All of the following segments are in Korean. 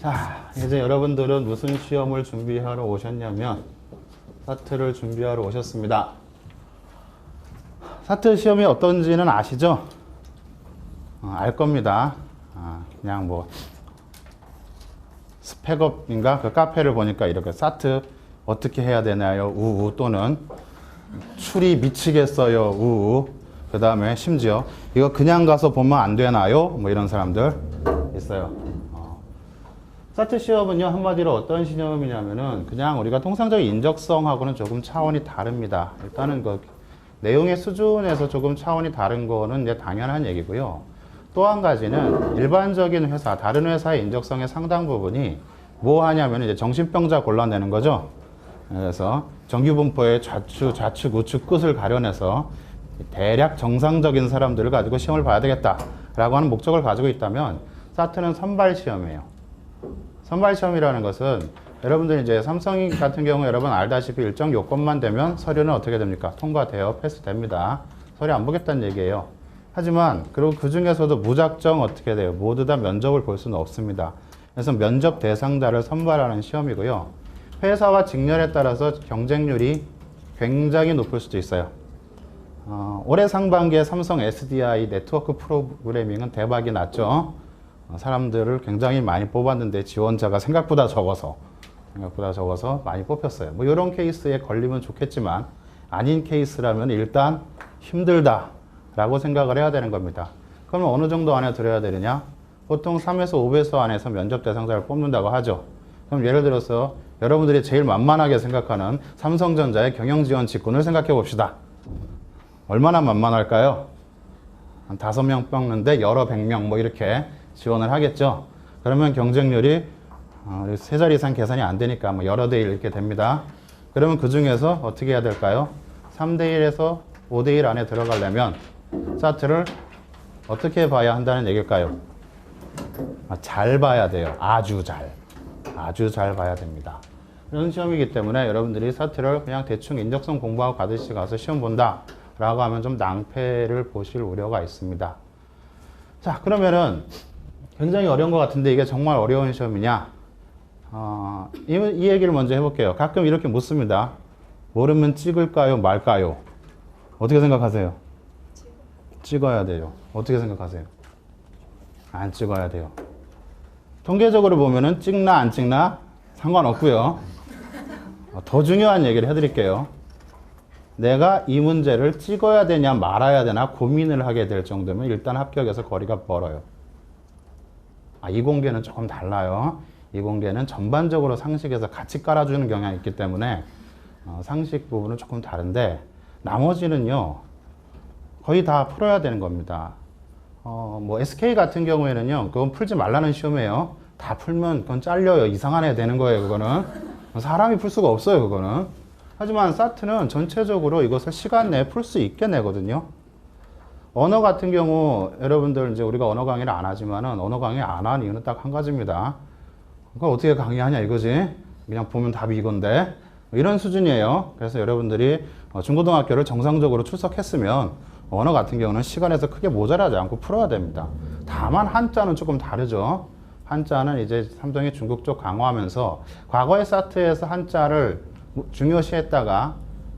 자, 이제 여러분들은 무슨 시험을 준비하러 오셨냐면 사트를 준비하러 오셨습니다. 사트 시험이 어떤지는 아시죠? 알 겁니다. 그냥 뭐 스펙업인가 그 카페를 보니까 이렇게 사트 어떻게 해야 되나요? 우우 또는 추리 미치겠어요. 우우. 그 다음에 심지어 이거 그냥 가서 보면 안 되나요? 뭐 이런 사람들 있어요. 사트 시험은요, 한마디로 어떤 시험이냐면은 그냥 우리가 통상적인 인적성하고는 조금 차원이 다릅니다. 일단은 그 내용의 수준에서 조금 차원이 다른 거는 이제 당연한 얘기고요. 또 한 가지는 일반적인 회사, 다른 회사의 인적성의 상당 부분이 뭐 하냐면 이제 정신병자 골라내는 거죠. 그래서 정규분포의 좌측, 우측 끝을 가려내서 대략 정상적인 사람들을 가지고 시험을 봐야 되겠다라고 하는 목적을 가지고 있다면 사트는 선발 시험이에요. 선발 시험이라는 것은 여러분들 이제 삼성 같은 경우 여러분 알다시피 일정 요건만 되면 서류는 어떻게 됩니까? 통과되어 패스됩니다. 서류 안 보겠다는 얘기예요. 하지만 그리고 그 중에서도 무작정 어떻게 돼요? 모두 다 면접을 볼 수는 없습니다. 그래서 면접 대상자를 선발하는 시험이고요. 회사와 직렬에 따라서 경쟁률이 굉장히 높을 수도 있어요. 올해 상반기에 삼성 SDI 네트워크 프로그래밍은 대박이 났죠. 사람들을 굉장히 많이 뽑았는데 지원자가 생각보다 적어서 많이 뽑혔어요. 뭐 이런 케이스에 걸리면 좋겠지만 아닌 케이스라면 일단 힘들다라고 생각을 해야 되는 겁니다. 그러면 어느 정도 안에 들어야 되느냐? 보통 3에서 5배수 안에서 면접 대상자를 뽑는다고 하죠. 그럼 예를 들어서 여러분들이 제일 만만하게 생각하는 삼성전자의 경영지원 직군을 생각해 봅시다. 얼마나 만만할까요? 한 5명 뽑는데 여러 100명 뭐 이렇게 지원을 하겠죠. 그러면 경쟁률이 세 자리 이상 계산이 안 되니까 뭐 여러 대 1 이렇게 됩니다. 그러면 그 중에서 어떻게 해야 될까요? 3대 1에서 5대 1 안에 들어가려면 사트를 어떻게 봐야 한다는 얘기일까요? 잘 봐야 돼요. 아주 잘 봐야 됩니다. 이런 시험이기 때문에 여러분들이 사트를 그냥 대충 인적성 공부하고 가듯이 가서 시험 본다 라고 하면 좀 낭패를 보실 우려가 있습니다. 자, 그러면은 굉장히 어려운 것 같은데 이게 정말 어려운 시험이냐? 이 얘기를 먼저 해볼게요. 가끔 이렇게 묻습니다. 모르면 찍을까요? 말까요? 어떻게 생각하세요? 찍어야 돼요. 어떻게 생각하세요? 안 찍어야 돼요. 통계적으로 보면은 찍나 안 찍나 상관없고요. 더 중요한 얘기를 해드릴게요. 내가 이 문제를 찍어야 되냐 말아야 되나 고민을 하게 될 정도면 일단 합격에서 거리가 멀어요. 이공계는 조금 달라요. 이공계는 전반적으로 상식에서 같이 깔아주는 경향이 있기 때문에 상식 부분은 조금 다른데 나머지는요 거의 다 풀어야 되는 겁니다. 뭐 SK 같은 경우에는요 그건 풀지 말라는 시험이에요. 다 풀면 그건 잘려요. 이상한 애 되는 거예요. 그거는 사람이 풀 수가 없어요. 그거는. 하지만 사트는 전체적으로 이것을 시간 내에 풀 수 있게 내거든요. 언어 같은 경우 여러분들 이제 우리가 언어 강의를 안 하지만은 언어 강의 안 한 이유는 딱 한 가지입니다. 그걸 어떻게 강의하냐 이거지. 그냥 보면 답이 이건데 이런 수준이에요. 그래서 여러분들이 중고등학교를 정상적으로 출석했으면 언어 같은 경우는 시간에서 크게 모자라지 않고 풀어야 됩니다. 다만 한자는 조금 다르죠. 한자는 이제 삼성이 중국 쪽 강화하면서 과거의 사트에서 한자를 중요시했다가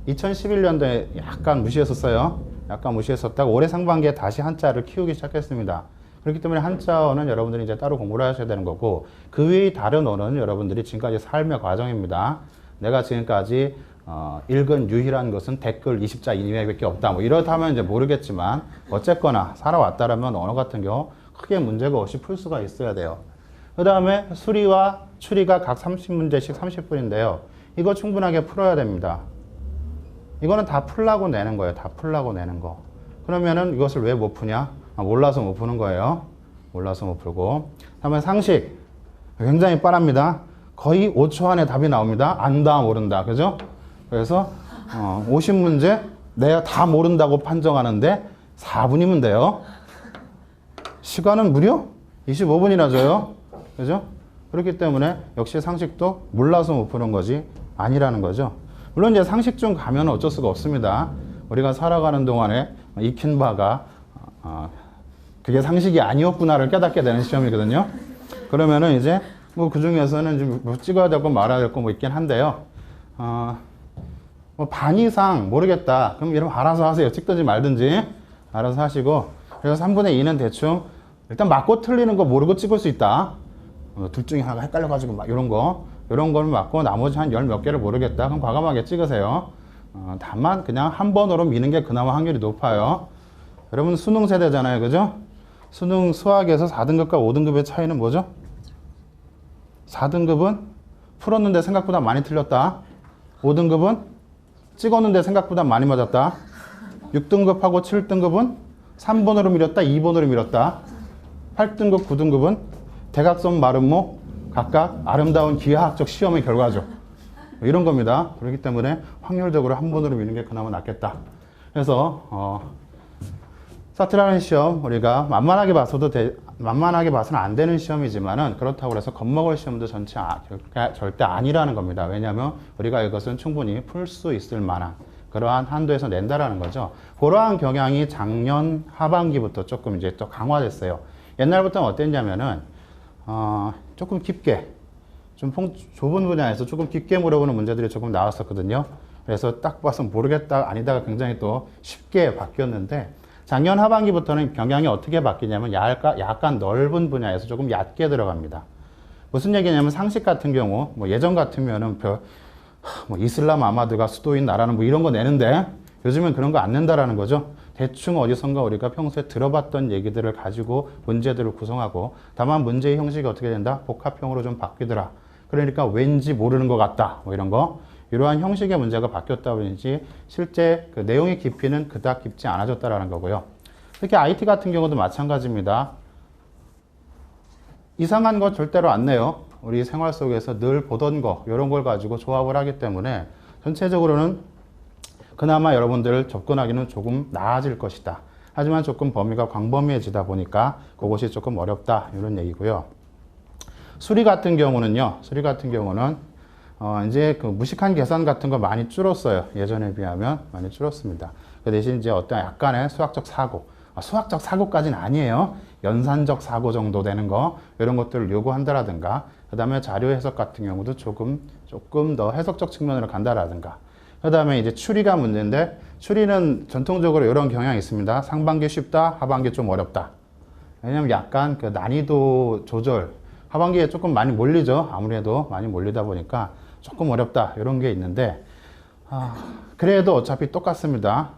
2011년도에 약간 무시했었어요. 약간 무시했었다가 올해 상반기에 다시 한자를 키우기 시작했습니다. 그렇기 때문에 한자어는 여러분들이 이제 따로 공부를 하셔야 되는 거고 그 외의 다른 언어는 여러분들이 지금까지 삶의 과정입니다. 내가 지금까지 읽은 유일한 것은 댓글 20자 이내밖에 없다. 뭐 이렇다면 이제 모르겠지만 어쨌거나 살아왔다라면 언어 같은 경우 크게 문제가 없이 풀 수가 있어야 돼요. 그 다음에 수리와 추리가 각 30문제씩 30분인데요. 이거 충분하게 풀어야 됩니다. 이거는 다 풀라고 내는 거예요. 다 풀라고 내는 거. 그러면은 이것을 왜 못 푸냐? 몰라서 못 푸는 거예요. 몰라서 못 풀고. 다음에 상식. 굉장히 빠릅니다. 거의 5초 안에 답이 나옵니다. 안다, 모른다. 그죠? 그래서 50문제 내가 다 모른다고 판정하는데 4분이면 돼요. 시간은 무려 25분이나 줘요. 그죠? 그렇기 때문에 역시 상식도 몰라서 못 푸는 거지 아니라는 거죠. 물론 이제 상식 중 가면 어쩔 수가 없습니다. 우리가 살아가는 동안에 익힌 바가 그게 상식이 아니었구나를 깨닫게 되는 시험이거든요. 그러면은 이제 뭐 그 중에서는 좀뭐 찍어야 될 거 말아야 될 거 뭐 있긴 한데요. 뭐 반 이상 모르겠다. 그럼 여러분 알아서 하세요. 찍든지 말든지 알아서 하시고. 그래서 3분의 2는 대충 일단 맞고 틀리는 거 모르고 찍을 수 있다. 둘 중에 하나가 헷갈려가지고 막 이런 거는 맞고 나머지 한 열 몇 개를 모르겠다. 그럼 과감하게 찍으세요. 다만 그냥 한 번으로 미는 게 그나마 확률이 높아요. 여러분 수능 세대잖아요. 그죠? 수능 수학에서 4등급과 5등급의 차이는 뭐죠? 4등급은 풀었는데 생각보다 많이 틀렸다. 5등급은 찍었는데 생각보다 많이 맞았다. 6등급하고 7등급은 3번으로 밀었다, 2번으로 밀었다. 8등급, 9등급은 대각선 마름모 각각 아름다운 기하학적 시험의 결과죠. 이런 겁니다. 그렇기 때문에 확률적으로 한 번으로 미는 게 그나마 낫겠다. 그래서 사트라는 시험 우리가 만만하게 봐서는 안 되는 시험이지만은 그렇다고 해서 겁먹을 시험도 절대 아니라는 겁니다. 왜냐하면 우리가 이것은 충분히 풀 수 있을 만한 그러한 한도에서 낸다라는 거죠. 그러한 경향이 작년 하반기부터 조금 이제 또 강화됐어요. 옛날부터는 어땠냐면은 조금 깊게 좀 좁은 분야에서 조금 깊게 물어보는 문제들이 조금 나왔었거든요. 그래서 딱 봐서 모르겠다 아니다가 굉장히 또 쉽게 바뀌었는데 작년 하반기부터는 경향이 어떻게 바뀌냐면 약간 넓은 분야에서 조금 얕게 들어갑니다. 무슨 얘기냐면 상식 같은 경우 뭐 예전 같으면은 뭐 이슬람 아마드가 수도인 나라는 뭐 이런 거 내는데 요즘엔 그런 거 안 낸다라는 거죠. 대충 어디선가 우리가 평소에 들어봤던 얘기들을 가지고 문제들을 구성하고 다만 문제의 형식이 어떻게 된다? 복합형으로 좀 바뀌더라. 그러니까 왠지 모르는 것 같다. 뭐 이런 거. 이러한 형식의 문제가 바뀌었다 보니 실제 그 내용의 깊이는 그닥 깊지 않아졌다라는 거고요. 특히 IT 같은 경우도 마찬가지입니다. 이상한 거 절대로 안 내요. 우리 생활 속에서 늘 보던 거 이런 걸 가지고 조합을 하기 때문에 전체적으로는 그나마 여러분들 접근하기는 조금 나아질 것이다. 하지만 조금 범위가 광범위해지다 보니까 그것이 조금 어렵다 이런 얘기고요. 수리 같은 경우는 이제 그 무식한 계산 같은 거 많이 줄었어요. 예전에 비하면 많이 줄었습니다. 그 대신 이제 어떤 약간의 수학적 사고, 수학적 사고까지는 아니에요. 연산적 사고 정도 되는 거 이런 것들을 요구한다라든가 그 다음에 자료 해석 같은 경우도 조금 더 해석적 측면으로 간다라든가 그 다음에 이제 추리가 문제인데 추리는 전통적으로 이런 경향이 있습니다. 상반기 쉽다, 하반기 좀 어렵다. 왜냐면 약간 그 난이도 조절 하반기에 조금 많이 몰리죠. 아무래도 많이 몰리다 보니까 조금 어렵다 이런 게 있는데 그래도 어차피 똑같습니다.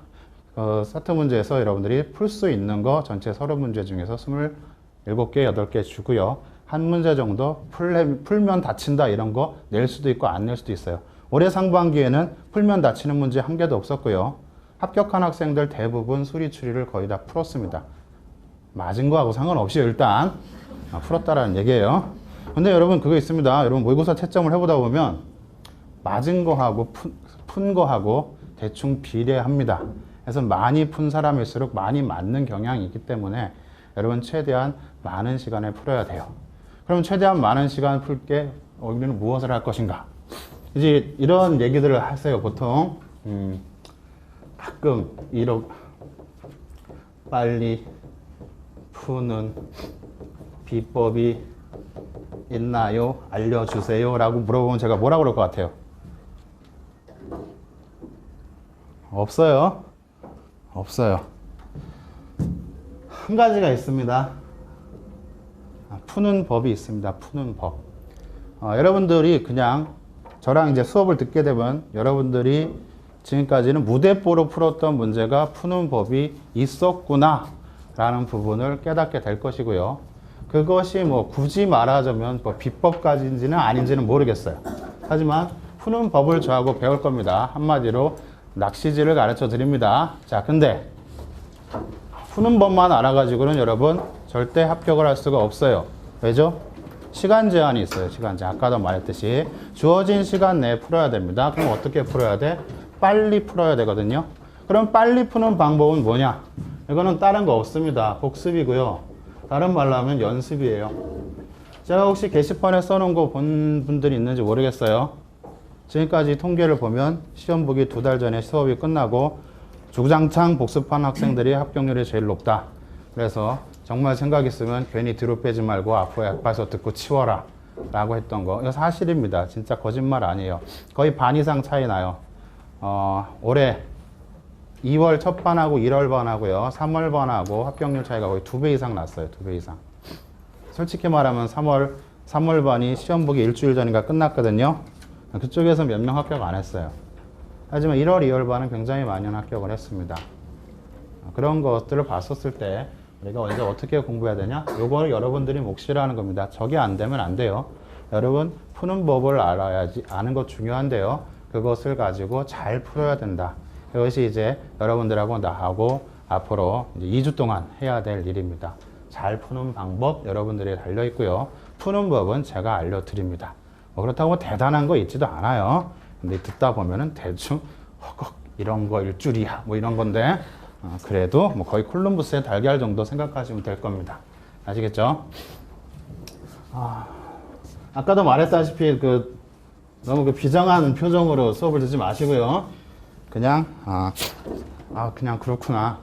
사트 문제에서 여러분들이 풀 수 있는 거 전체 서류 문제 중에서 27개, 8개 주고요. 한 문제 정도 풀면 다친다 이런 거 낼 수도 있고 안 낼 수도 있어요. 올해 상반기에는 풀면 다치는 문제 한 개도 없었고요. 합격한 학생들 대부분 수리 추리를 거의 다 풀었습니다. 맞은 거하고 상관없이 일단 풀었다라는 얘기예요. 근데 여러분 그거 있습니다. 여러분 모의고사 채점을 해보다 보면 맞은 거하고 푼 거하고 대충 비례합니다. 그래서 많이 푼 사람일수록 많이 맞는 경향이 있기 때문에 여러분 최대한 많은 시간에 풀어야 돼요. 그럼 최대한 많은 시간 풀게 우리는 무엇을 할 것인가? 이제 이런 얘기들을 하세요. 보통 가끔 빨리 푸는 비법이 있나요? 알려주세요. 라고 물어보면 제가 뭐라고 그럴 것 같아요? 없어요. 한 가지가 있습니다. 푸는 법이 있습니다. 푸는 법. 여러분들이 그냥 저랑 이제 수업을 듣게 되면 여러분들이 지금까지는 무대뽀로 풀었던 문제가 푸는 법이 있었구나 라는 부분을 깨닫게 될 것이고요. 그것이 뭐 굳이 말하자면 뭐 비법까지인지는 아닌지는 모르겠어요. 하지만 푸는 법을 저하고 배울 겁니다. 한마디로 낚시질을 가르쳐 드립니다. 자, 근데 푸는 법만 알아가지고는 여러분 절대 합격을 할 수가 없어요. 왜죠? 시간 제한이 있어요. 시간 제한. 아까도 말했듯이 주어진 시간 내에 풀어야 됩니다. 그럼 어떻게 풀어야 돼? 빨리 풀어야 되거든요. 그럼 빨리 푸는 방법은 뭐냐? 이거는 다른 거 없습니다. 복습이고요. 다른 말로 하면 연습이에요. 제가 혹시 게시판에 써놓은 거 본 분들이 있는지 모르겠어요. 지금까지 통계를 보면 시험 보기 2달 전에 수업이 끝나고 주장창 복습한 학생들이 합격률이 제일 높다. 그래서 정말 생각 있으면 괜히 뒤로 빼지 말고 앞으로 약봐서 듣고 치워라. 라고 했던 거. 이거 사실입니다. 진짜 거짓말 아니에요. 거의 반 이상 차이 나요. 올해 2월 첫 반하고 1월 반하고요. 3월 반하고 합격률 차이가 거의 2배 이상 났어요. 2배 이상. 솔직히 말하면 3월 반이 시험 보기 일주일 전인가 끝났거든요. 그쪽에서 몇 명 합격 안 했어요. 하지만 1월, 2월 반은 굉장히 많이 합격을 했습니다. 그런 것들을 봤었을 때 우리가 이제 어떻게 공부해야 되냐? 요거를 여러분들이 몫이라는 겁니다. 저게 안 되면 안 돼요. 여러분 푸는 법을 알아야지. 아는 것 중요한데요. 그것을 가지고 잘 풀어야 된다. 이것이 이제 여러분들하고 나하고 앞으로 이제 2주 동안 해야 될 일입니다. 잘 푸는 방법 여러분들이 달려 있고요. 푸는 법은 제가 알려드립니다. 뭐 그렇다고 대단한 거 있지도 않아요. 근데 듣다 보면은 대충 허걱 이런 거일 줄이야 뭐 이런 건데 그래도 뭐 거의 콜럼버스의 달걀 정도 생각하시면 될 겁니다. 아시겠죠? 아까도 말했다시피 너무 비장한 표정으로 수업을 듣지 마시고요. 그냥 그냥 그렇구나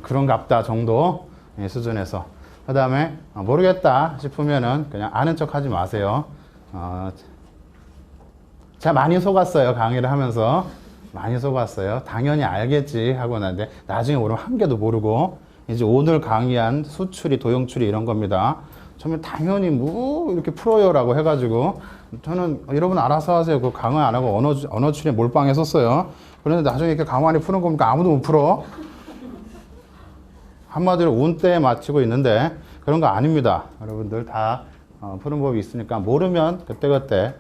그런갑다 정도 수준에서 그 다음에 모르겠다 싶으면은 그냥 아는 척 하지 마세요. 제가 많이 속았어요. 강의를 하면서 많이 속았어요. 당연히 알겠지 하고 나는데 나중에 모르면 한 개도 모르고 이제 오늘 강의한 수출이 도형출이 이런 겁니다. 저는 당연히 뭐 이렇게 풀어요라고 해가지고 저는 여러분 알아서 하세요. 그 강의 안 하고 언어출에 몰빵 했었어요. 그런데 나중에 이렇게 가만히 푸는 겁니까? 아무도 못 풀어. 한마디로 운때에 맞추고 있는데 그런 거 아닙니다. 여러분들 다 푸는 법이 있으니까 모르면 그때그때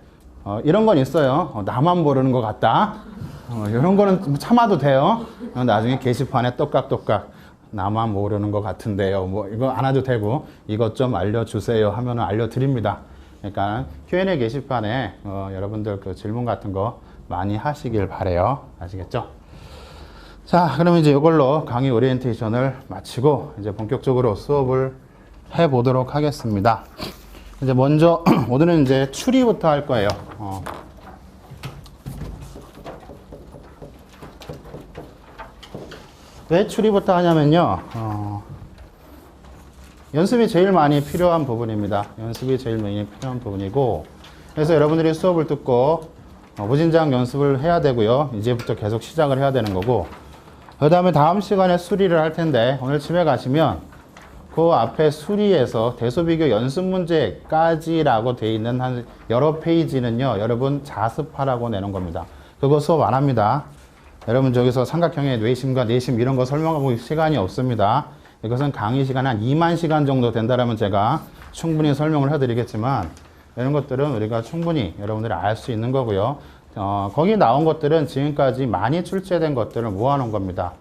이런 건 있어요. 나만 모르는 것 같다. 이런 거는 참아도 돼요. 나중에 게시판에 똑깍똑깍 나만 모르는 것 같은데요. 뭐 이거 안 해도 되고 이것 좀 알려주세요 하면은 알려드립니다. 그러니까 Q&A 게시판에 여러분들 그 질문 같은 거 많이 하시길 바래요. 아시겠죠? 자, 그러면 이제 이걸로 강의 오리엔테이션을 마치고 이제 본격적으로 수업을 해 보도록 하겠습니다. 이제 먼저 오늘은 이제 추리부터 할 거예요. 왜 추리부터 하냐면요. 연습이 제일 많이 필요한 부분입니다. 연습이 제일 많이 필요한 부분이고 그래서 여러분들이 수업을 듣고 무진장 연습을 해야 되고요. 이제부터 계속 시작을 해야 되는 거고 그 다음에 다음 시간에 수리를 할 텐데 오늘 집에 가시면 그 앞에 수리에서 대소비교 연습 문제까지라고 돼 있는 한 여러 페이지는요. 여러분 자습하라고 내는 겁니다. 그거 수업 안 합니다. 여러분 저기서 삼각형의 뇌심과 내심 이런 거 설명하고 시간이 없습니다. 이것은 강의 시간 한 2만 시간 정도 된다면 제가 충분히 설명을 해드리겠지만 이런 것들은 우리가 충분히 여러분들이 알 수 있는 거고요. 거기 나온 것들은 지금까지 많이 출제된 것들을 모아놓은 겁니다.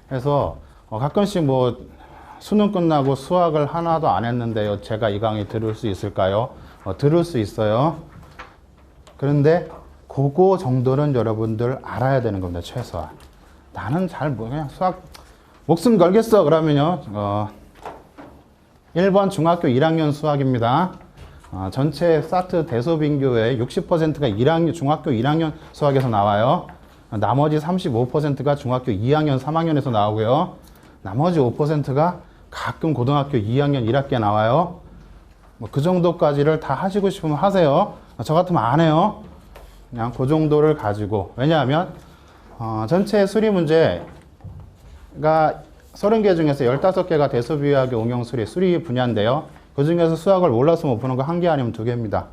그래서 가끔씩 뭐 수능 끝나고 수학을 하나도 안 했는데요. 제가 이 강의 들을 수 있을까요? 들을 수 있어요. 그런데 그거 정도는 여러분들 알아야 되는 겁니다. 최소한. 나는 그냥 수학 목숨 걸겠어. 그러면요. 1번 중학교 1학년 수학입니다. 전체 사트 대소빙교의 60%가 중학교 1학년 수학에서 나와요. 나머지 35%가 중학교 2학년, 3학년에서 나오고요. 나머지 5%가 가끔 고등학교 2학년 1학기에 나와요. 뭐 그 정도까지를 다 하시고 싶으면 하세요. 저 같으면 안 해요. 그냥 그 정도를 가지고. 왜냐하면 전체 수리 문제가 30개 중에서 15개가 대소비유학의 응용수리, 수리 분야인데요. 그 중에서 수학을 몰라서 못 푸는 거 1개 아니면 2개입니다.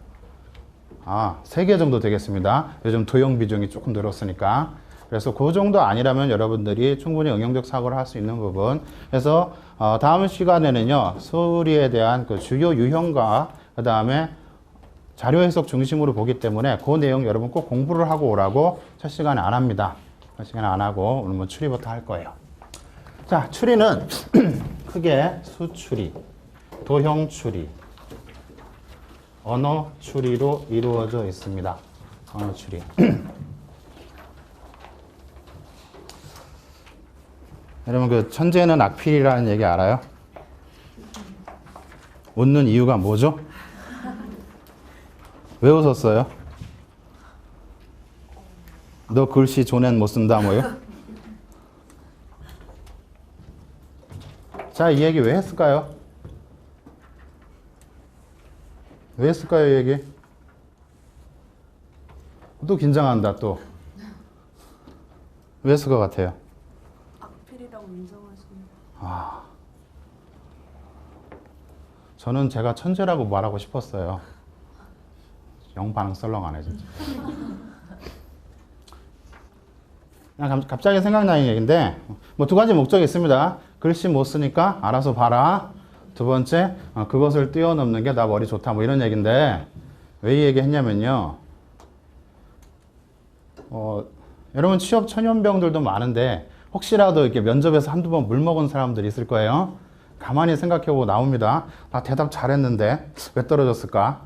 3개 정도 되겠습니다. 요즘 도형 비중이 조금 늘었으니까. 그래서 그 정도 아니라면 여러분들이 충분히 응용적 사고를 할 수 있는 부분. 그래서 다음 시간에는요. 수리에 대한 그 주요 유형과 그 다음에 자료 해석 중심으로 보기 때문에 그 내용 여러분 꼭 공부를 하고 오라고 첫 시간에 안 합니다. 첫 시간에 안 하고 오늘 뭐 추리부터 할 거예요. 자, 추리는 크게 수추리, 도형 추리, 언어 추리로 이루어져 있습니다. 언어 추리. 여러분 그 천재는 악필이라는 얘기 알아요? 웃는 이유가 뭐죠? 왜 웃었어요? 너 글씨 존엔 못 쓴다 뭐요? 자, 이 얘기 왜 했을까요? 왜 했을까요, 이 얘기? 또 긴장한다 또. 왜 했을 것 같아요? 악필이라고 인정하시는. 저는 제가 천재라고 말하고 싶었어요. 영 반응 썰렁하네 진짜. 그냥 갑자기 생각나는 얘기인데 뭐 두 가지 목적이 있습니다. 글씨 못 쓰니까 알아서 봐라. 두 번째, 그것을 뛰어넘는 게 나 머리 좋다 뭐 이런 얘기인데 왜 이 얘기 했냐면요. 여러분 취업 천연병들도 많은데 혹시라도 이렇게 면접에서 한두 번 물 먹은 사람들이 있을 거예요. 가만히 생각해보고 나옵니다. 나 대답 잘했는데 왜 떨어졌을까?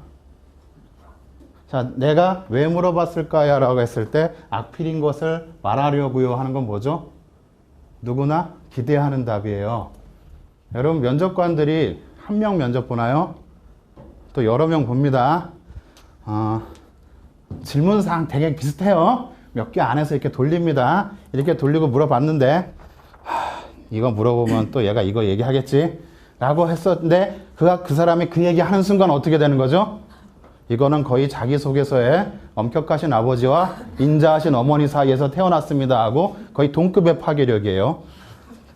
자, 내가 왜 물어봤을까요? 라고 했을 때 악필인 것을 말하려고요 하는 건 뭐죠? 누구나 기대하는 답이에요. 여러분 면접관들이 한 명 면접 보나요? 또 여러 명 봅니다. 질문사항 되게 비슷해요. 몇 개 안에서 이렇게 돌립니다. 이렇게 돌리고 물어봤는데 이거 물어보면 또 얘가 이거 얘기하겠지? 라고 했었는데 그 사람이 그 얘기하는 순간 어떻게 되는 거죠? 이거는 거의 자기소개서에 엄격하신 아버지와 인자하신 어머니 사이에서 태어났습니다 하고 거의 동급의 파괴력이에요.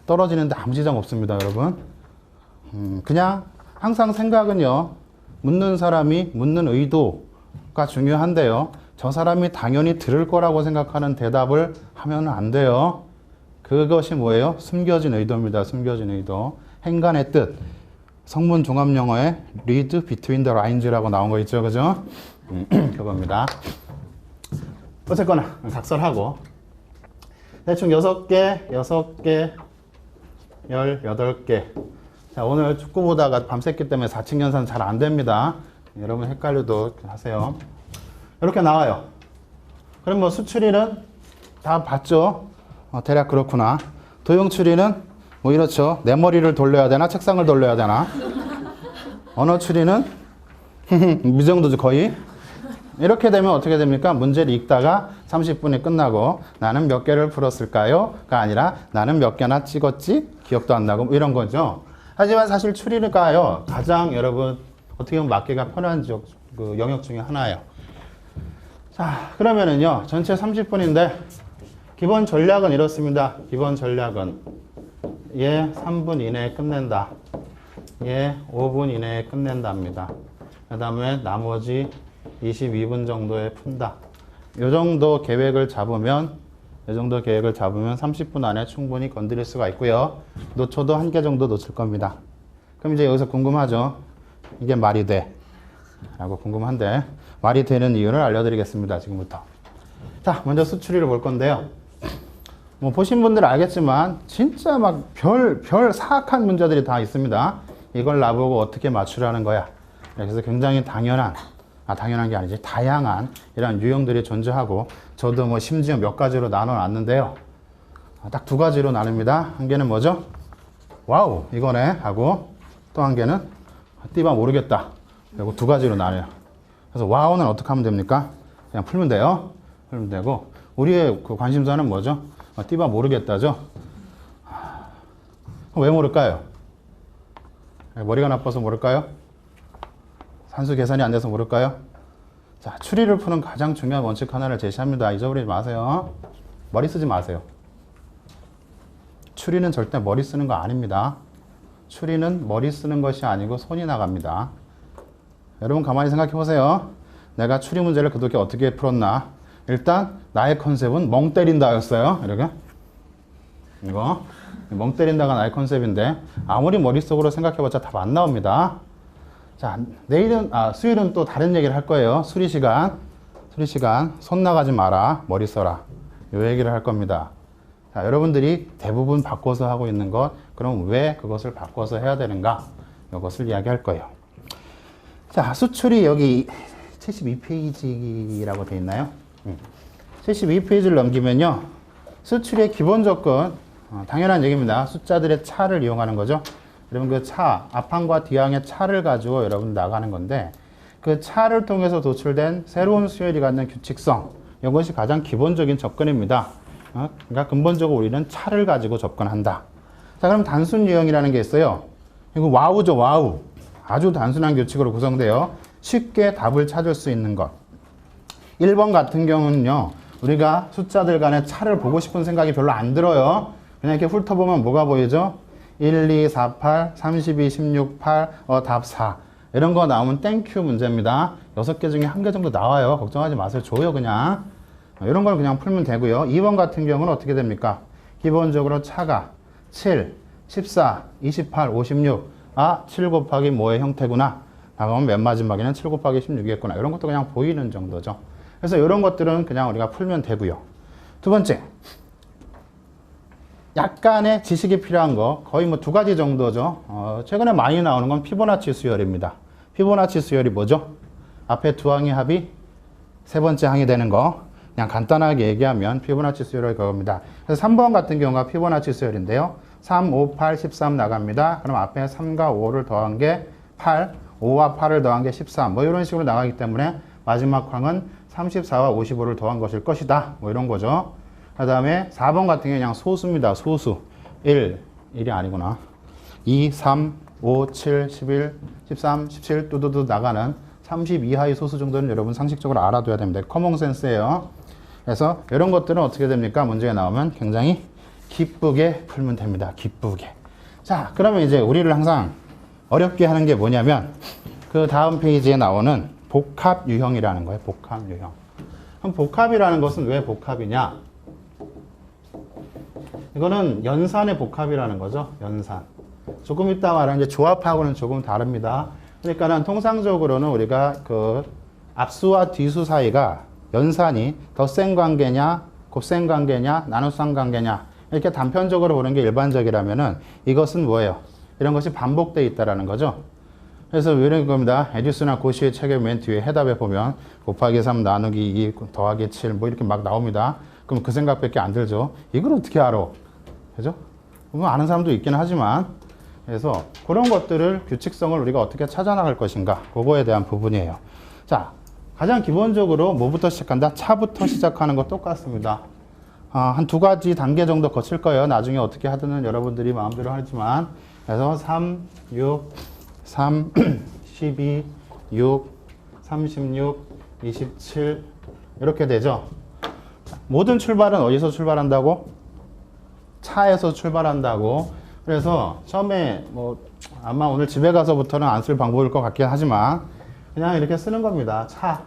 떨어지는데 아무 지장 없습니다, 여러분. 그냥 항상 생각은요. 묻는 사람이 묻는 의도가 중요한데요. 저 사람이 당연히 들을 거라고 생각하는 대답을 하면 안 돼요. 그것이 뭐예요? 숨겨진 의도입니다. 숨겨진 의도. 행간의 뜻. 성문 종합영어에 read between the lines라고 나온 거 있죠, 그죠? 그겁니다. 어쨌거나 각설하고 대충 6개, 18개. 자, 오늘 축구 보다가 밤샜기 때문에 4층 연산 잘 안 됩니다. 여러분 헷갈려도 하세요. 이렇게 나와요. 그럼 뭐 수추리는 다 봤죠? 대략 그렇구나. 도형 추리는 뭐 이렇죠. 내 머리를 돌려야 되나 책상을 돌려야 되나. 언어 추리는 이 정도죠 거의. 이렇게 되면 어떻게 됩니까? 문제를 읽다가 30분이 끝나고 나는 몇 개를 풀었을까요? 가 아니라 나는 몇 개나 찍었지? 기억도 안 나고 뭐 이런 거죠. 하지만 사실 추리가요 가장 여러분 어떻게 보면 맞기가 편한 그 영역 중에 하나예요. 자, 그러면은요 전체 30분인데 기본 전략은 이렇습니다. 기본 전략은 얘 3분 이내에 끝낸다. 얘 5분 이내에 끝낸답니다. 그 다음에 나머지 22분 정도에 푼다. 요 정도 계획을 잡으면 30분 안에 충분히 건드릴 수가 있고요. 놓쳐도 한 개 정도 놓칠 겁니다. 그럼 이제 여기서 궁금하죠? 이게 말이 돼? 라고 궁금한데 말이 되는 이유를 알려드리겠습니다. 지금부터. 자, 먼저 수추리를 볼 건데요. 뭐 보신 분들은 알겠지만 진짜 막 별 사악한 문제들이 다 있습니다. 이걸 나보고 어떻게 맞추라는 거야. 그래서 굉장히 당연한 게 아니지 다양한 이런 유형들이 존재하고 저도 뭐 심지어 몇 가지로 나눠놨는데요. 딱 두 가지로 나눕니다. 한 개는 뭐죠? 와우 이거네 하고 또 한 개는 띠바 모르겠다. 그리고 두 가지로 나눠요. 그래서 와우는 어떻게 하면 됩니까? 그냥 풀면 돼요. 풀면 되고 우리의 그 관심사는 뭐죠? 띠바 모르겠다죠. 왜 모를까요? 머리가 나빠서 모를까요? 산수 계산이 안 돼서 모를까요? 자, 추리를 푸는 가장 중요한 원칙 하나를 제시합니다. 잊어버리지 마세요. 머리 쓰지 마세요. 추리는 절대 머리 쓰는 거 아닙니다. 추리는 머리 쓰는 것이 아니고 손이 나갑니다. 여러분 가만히 생각해 보세요. 내가 추리 문제를 그동안 어떻게 풀었나? 일단 나의 컨셉은 멍 때린다였어요. 이렇게 이거 멍 때린다가 나의 컨셉인데 아무리 머릿속으로 생각해봤자 답 안 나옵니다. 자, 수요일은 또 다른 얘기를 할 거예요. 수리 시간 손 나가지 마라 머리 써라 요 얘기를 할 겁니다. 자, 여러분들이 대부분 바꿔서 하고 있는 것 그럼 왜 그것을 바꿔서 해야 되는가 이것을 이야기할 거예요. 자, 수출이 여기 72페이지라고 되어 있나요? 72페이지를 넘기면요 수출의 기본 조건 당연한 얘기입니다. 숫자들의 차를 이용하는 거죠. 여러분 그 차, 앞항과 뒤항의 차를 가지고 여러분 나가는 건데 그 차를 통해서 도출된 새로운 수열이 갖는 규칙성 이것이 가장 기본적인 접근입니다. 그러니까 근본적으로 우리는 차를 가지고 접근한다. 자, 그럼 단순 유형이라는 게 있어요. 이거 와우죠, 와우. 아주 단순한 규칙으로 구성되어 쉽게 답을 찾을 수 있는 것. 1번 같은 경우는요, 우리가 숫자들 간의 차를 보고 싶은 생각이 별로 안 들어요. 그냥 이렇게 훑어보면 뭐가 보이죠? 1, 2, 4, 8, 32, 16, 8, 답 4. 이런 거 나오면 땡큐 문제입니다. 6개 중에 1개 정도 나와요. 걱정하지 마세요. 줘요, 그냥. 이런 걸 그냥 풀면 되고요. 2번 같은 경우는 어떻게 됩니까? 기본적으로 차가 7, 14, 28, 56. 아, 7 곱하기 뭐의 형태구나. 그러면 맨 마지막에는 7 곱하기 16이겠구나. 이런 것도 그냥 보이는 정도죠. 그래서 이런 것들은 그냥 우리가 풀면 되고요. 두 번째. 약간의 지식이 필요한 거 거의 뭐 2가지 정도죠. 최근에 많이 나오는 건 피보나치 수열입니다. 피보나치 수열이 뭐죠? 앞에 두 항의 합이 세 번째 항이 되는 거. 그냥 간단하게 얘기하면 피보나치 수열이 그겁니다. 그래서 3번 같은 경우가 피보나치 수열인데요. 3, 5, 8, 13 나갑니다. 그럼 앞에 3과 5를 더한 게 8, 5와 8을 더한 게 13. 뭐 이런 식으로 나가기 때문에 마지막 항은 34와 55를 더한 것일 것이다. 뭐 이런 거죠. 그 다음에 4번 같은 경우는 그냥 소수입니다. 소수. 1, 1이 아니구나. 2, 3, 5, 7, 11, 13, 17 뚜두두 나가는 30 이하의 소수 정도는 여러분 상식적으로 알아둬야 됩니다. 커먼 센스예요. 그래서 이런 것들은 어떻게 됩니까? 문제가 나오면 굉장히 기쁘게 풀면 됩니다. 기쁘게. 자, 그러면 이제 우리를 항상 어렵게 하는 게 뭐냐면 그 다음 페이지에 나오는 복합 유형이라는 거예요. 복합 유형. 그럼 복합이라는 것은 왜 복합이냐? 이거는 연산의 복합이라는 거죠. 연산. 조금 이따 말하는 이제 조합하고는 조금 다릅니다. 그러니까는 통상적으로는 우리가 그 앞수와 뒤수 사이가 연산이 덧셈 관계냐, 곱셈 관계냐, 나눗셈 관계냐 이렇게 단편적으로 보는 게 일반적이라면은 이것은 뭐예요? 이런 것이 반복되어 있다라는 거죠. 그래서 이런 겁니다. 에디슨이나 고시의 책의 맨 뒤에 해답에 보면 곱하기 3 나누기 2 더하기 7 뭐 이렇게 막 나옵니다. 그럼 그 생각밖에 안 들죠. 이걸 어떻게 알아? 그죠? 뭐 아는 사람도 있긴 하지만 그래서 그런 것들을 규칙성을 우리가 어떻게 찾아나갈 것인가 그거에 대한 부분이에요. 자, 가장 기본적으로 뭐부터 시작한다? 차부터 시작하는 거 똑같습니다. 한 2가지 단계 정도 거칠 거예요. 나중에 어떻게 하든 여러분들이 마음대로 하지만 그래서 3, 6, 3, 12, 6, 36, 27 이렇게 되죠. 모든 출발은 어디서 출발한다고? 차에서 출발한다고. 그래서 처음에 뭐 아마 오늘 집에 가서부터는 안 쓸 방법일 것 같긴 하지만 그냥 이렇게 쓰는 겁니다. 차.